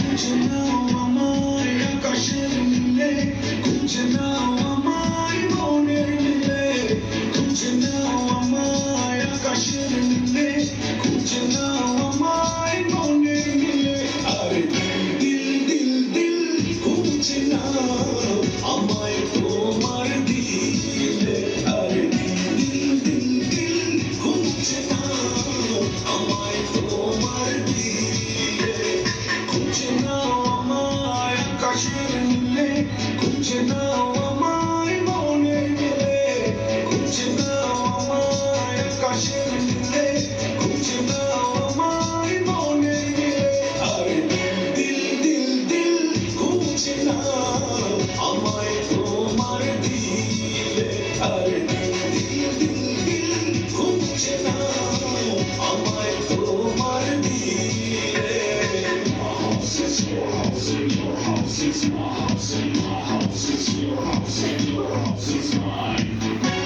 খুঁজে নাও আমায় আকাশের নীলে, খুঁজে নাও আমায় মনের মিলে, খুঁজে নাও আমায় আকাশের নীলে, খুঁজে নাও আমায় মনের মিলে। আরে দিল দিল দিল দিল খুঁজে নাও আমায় তোমার দিলে। আরে দিল দিল দিল দিল খুঁজে নাও আমায় তোমার দিলে, খুঁজে নাও আমায় আকাশের নীলে, খুঁজে নাও আমায় মনের মিলে, খুঁজে নাও আমায় আকাশের নীলে, খুঁজে নাও আমায় মনের মিলে। আরে দিল দিল দিল দিল খুঁজে নাও আমায় তোমার দিলে। আরে দিল দিল দিল দিল খুঁজে নাও আমায় তোমার দিলে। It's your house, and your house, it's my house, and my house, it's your house, and your house, it's mine.